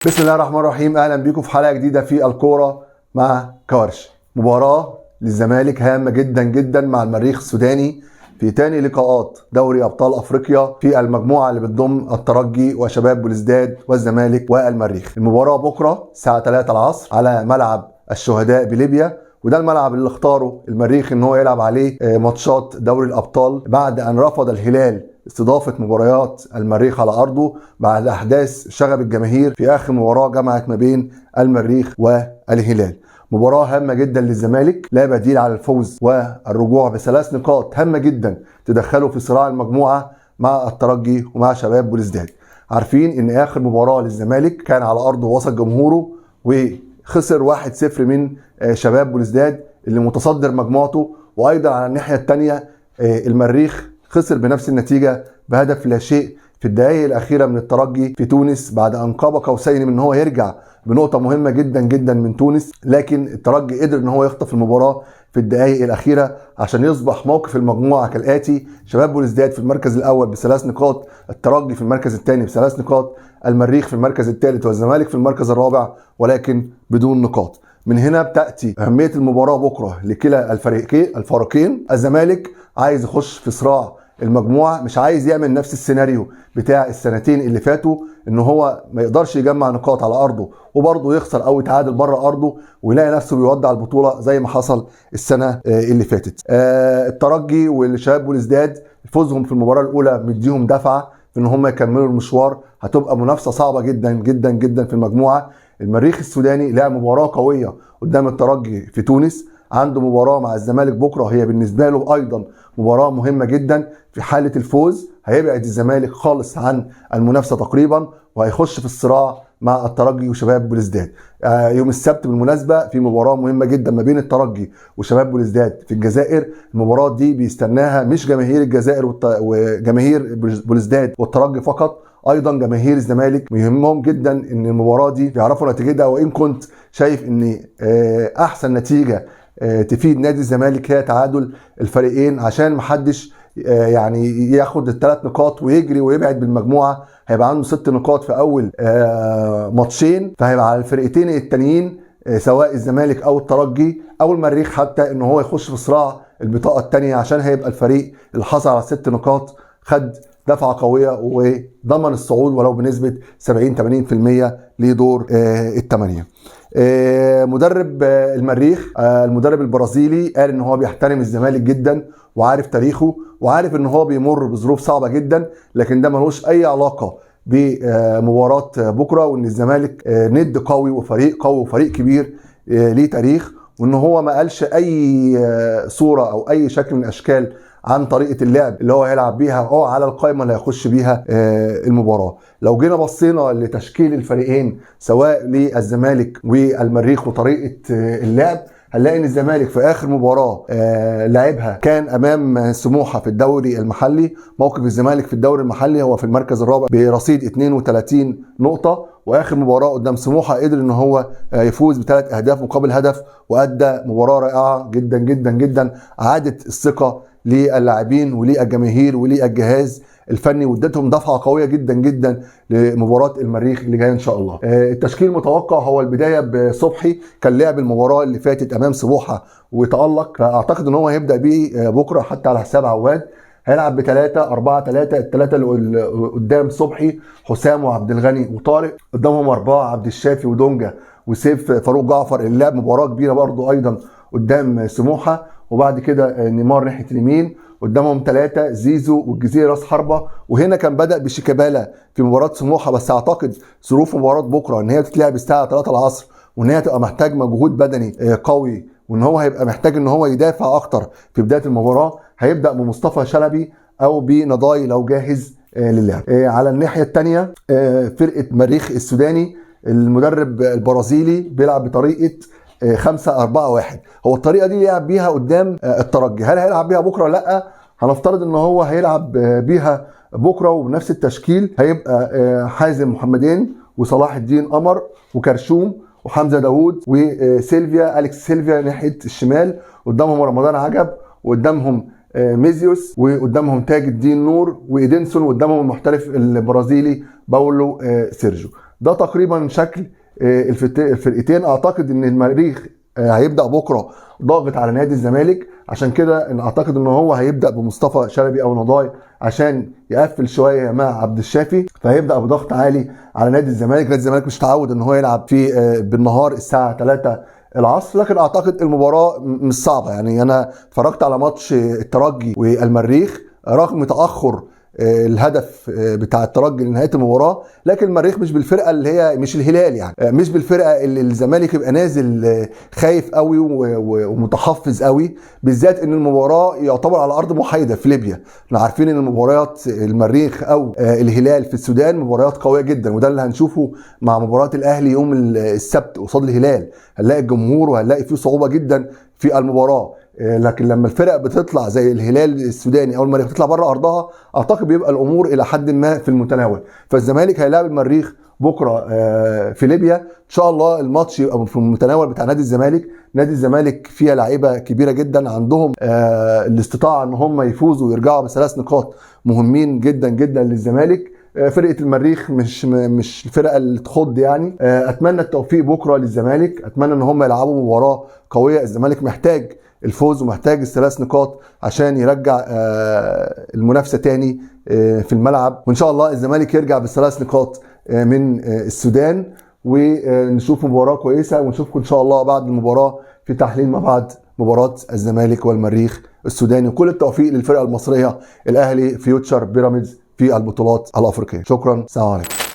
بسم الله الرحمن الرحيم. اهلا بيكم في حلقه جديده في الكوره مع كوارش. مباراه للزمالك هامه جدا جدا مع المريخ السوداني في تاني لقاءات دوري ابطال افريقيا في المجموعه اللي بتضم الترجي وشباب بلوزداد والزمالك والمريخ. المباراه بكره الساعه 3 العصر على ملعب الشهداء بليبيا، وده الملعب اللي اختاره المريخ ان هو يلعب عليه ماتشات دوري الابطال بعد ان رفض الهلال استضافة مباريات المريخ على أرضه بعد أحداث شغب الجماهير في آخر مباراة جمعت ما بين المريخ والهلال. مباراة هامة جدا للزمالك، لا بديل على الفوز والرجوع بثلاث نقاط هامة جدا تدخله في صراع المجموعة مع الترجي ومع شباب بلوزداد. عارفين ان آخر مباراة للزمالك كان على أرضه وسط جمهوره وخسر 1-0 من شباب بلوزداد اللي متصدر مجموعته، وأيضا على الناحية الثانية المريخ خسر بنفس النتيجة بهدف لا شيء في الدقائق الأخيرة من الترجي في تونس بعد أن قاب قوسين من هو يرجع بنقطة مهمة جدا جدا من تونس، لكن الترجي قدر ان هو يخطف المباراة في الدقائق الأخيرة عشان يصبح موقف المجموعة كالآتي: شباب بلوزداد في المركز الأول بثلاث نقاط، الترجي في المركز الثاني بثلاث نقاط، المريخ في المركز الثالث والزمالك في المركز الرابع ولكن بدون نقاط. من هنا بتأتي أهمية المباراة بكرة لكلا الفريقين. الزمالك عايز يخش في صراع المجموعة، مش عايز يعمل نفس السيناريو بتاع السنتين اللي فاتوا ان هو ما يقدرش يجمع نقاط على ارضه وبرضه يخسر او يتعادل بره ارضه ويلاقي نفسه بيودع البطولة زي ما حصل السنة اللي فاتت. الترجي والشباب بلوزداد فوزهم في المباراة الاولى مديهم دفعة في ان هم يكملوا المشوار، هتبقى منافسة صعبة جدا جدا جدا في المجموعة. المريخ السوداني لعب مباراة قوية قدام الترجي في تونس، عنده مباراة مع الزمالك بكرة هي بالنسبة له أيضا مباراة مهمة جدا. في حالة الفوز هيبعد الزمالك خالص عن المنافسة تقريبا وهيخش في الصراع مع الترجي وشباب بلوزداد. يوم السبت بالمناسبة في مباراة مهمة جدا ما بين الترجي وشباب بلوزداد في الجزائر. المباراة دي بيستناها مش جماهير الجزائر وجماهير بلوزداد والترجي فقط، ايضا جماهير الزمالك مهمهم جدا ان المباراة دي يعرفوا نتيجتها. وان كنت شايف ان احسن نتيجة تفيد نادي الزمالك هي تعادل الفريقين عشان محدش يعني ياخد الثلاث نقاط ويجري ويبعد بالمجموعة. هيبقى عنده 6 نقاط في اول ماتشين، فهيبقى على الفرقتين التانيين سواء الزمالك او الترجي او المريخ حتى ان هو يخش في صراع البطاقة الثانية، عشان هيبقى الفريق اللي حصل على 6 نقاط خد دفعة قوية وضمن الصعود ولو بنسبة 70-80% لدور الثمانية. مدرب المريخ المدرب البرازيلي قال ان هو بيحترم الزمالك جدا وعارف تاريخه وعارف ان هو بيمر بظروف صعبة جدا، لكن ده ملوش اي علاقة بمباراة بكرة، وان الزمالك ند قوي وفريق قوي وفريق كبير ليه تاريخ، وان هو ما قالش اي صورة او اي شكل من اشكال عن طريقة اللعب اللي هو هيلعب بيها او على القائمة اللي هيخش بيها المباراة. لو جينا بصينا لتشكيل الفريقين سواء للزمالك والمريخ وطريقة اللعب، هنلاقي ان الزمالك في اخر مباراة لعبها كان امام سموحة في الدوري المحلي. موقف الزمالك في الدوري المحلي هو في المركز الرابع برصيد 32 نقطة، واخر مباراة قدام سموحة قدر ان هو يفوز ب3 اهداف مقابل هدف وادى مباراة رائعة جدا جدا جدا، عادت الثقة للاعبين وللجماهير وللجهاز الفني وادتهم دفعه قويه جدا جدا لمباراه المريخ اللي جايه ان شاء الله. التشكيل المتوقع هو البدايه بصبحي، كان لعب المباراه اللي فاتت امام سموحه وتالق، فاعتقد ان هو هيبدا بيه بكره حتى على حساب عواد. هيلعب ب3-4-3، الثلاثه اللي قدام صبحي حسام وعبد الغني وطارق، قدامهم 4 عبد الشافي ودونجا وسيف فاروق جعفر اللي لعب مباراه كبيره برضو ايضا قدام سموحه، وبعد كده نيمار ناحيه اليمين، قدامهم 3 زيزو والجزيرة راس حربة. وهنا كان بدأ بشيكابالا في مباراة سموحة، بس اعتقد ظروف مباراة بكرة ان هي تتلعب الساعة 3 العصر وان هي تبقى محتاج مجهود بدني قوي وان هو هيبقى محتاج ان هو يدافع اكتر في بداية المباراة، هيبدأ بمصطفى شلبي او بنضاي لو جاهز للعب. على الناحية الثانية فرقة مريخ السوداني المدرب البرازيلي بيلعب بطريقة 5-4-1. هو الطريقة دي يلعب بيها قدام الترجي. هل هيلعب بيها بكرة؟ لا، هنفترض ان هو هيلعب بيها بكرة وبنفس التشكيل. هيبقى حازم محمدين وصلاح الدين قمر وكرشوم وحمزة داوود وسيلفيا أليكس سيلفيا ناحية الشمال، قدامهم رمضان عجب وقدامهم ميزيوس وقدامهم تاج الدين نور وإيدنسون وقدامهم المحترف البرازيلي باولو سيرجيو. ده تقريبا شكل الفرقتين. اعتقد ان المريخ هيبدا بكره ضاغط على نادي الزمالك، عشان كده اعتقد ان هو هيبدا بمصطفى شلبي او نضاي عشان يقفل شويه مع عبد الشافي، فهيبدا بضغط عالي على نادي الزمالك. نادي الزمالك مش متعود ان هو يلعب في بالنهار الساعه 3 العصر، لكن اعتقد المباراه مش صعبه. يعني انا اتفرجت على ماتش الترجي والمريخ رغم تاخر الهدف بتاع الترجي لنهايه المباراه، لكن المريخ مش بالفرقه اللي هي مش الهلال، يعني مش بالفرقه اللي الزمالك يبقى نازل خايف قوي ومتحفظ قوي، بالذات ان المباراه يعتبر على ارض محايده في ليبيا. احنا عارفين ان مباريات المريخ او الهلال في السودان مباريات قويه جدا، وده اللي هنشوفه مع مباراه الاهلي يوم السبت قصاد الهلال. هنلاقي الجمهور وهنلاقي فيه صعوبه جدا في المباراه، لكن لما الفرق بتطلع زي الهلال السوداني او المريخ بتطلع بره ارضها، اعتقد بيبقى الامور الى حد ما في المتناول. فالزمالك هيلاعب المريخ بكره في ليبيا، ان شاء الله الماتش يبقى في المتناول بتاع نادي الزمالك. نادي الزمالك فيها لعيبه كبيره جدا، عندهم الاستطاعه ان هم يفوزوا ويرجعوا ب3 نقاط مهمين جدا جدا للزمالك. فرقه المريخ مش الفرقه اللي تخض يعني. اتمنى التوفيق بكره للزمالك، اتمنى ان هم يلعبوا مباراه قويه. الزمالك محتاج الفوز ومحتاج ال3 نقاط عشان يرجع المنافسه تاني في الملعب، وان شاء الله الزمالك يرجع ب3 نقاط من السودان، ونشوف مباراه كويسه. ونشوفكم ان شاء الله بعد المباراه في تحليل ما بعد مباراه الزمالك والمريخ السوداني. وكل التوفيق للفرقه المصريه الاهلي، فيوتشر، بيراميدز في البطولات الافريقيه. شكرا، سلام عليكم.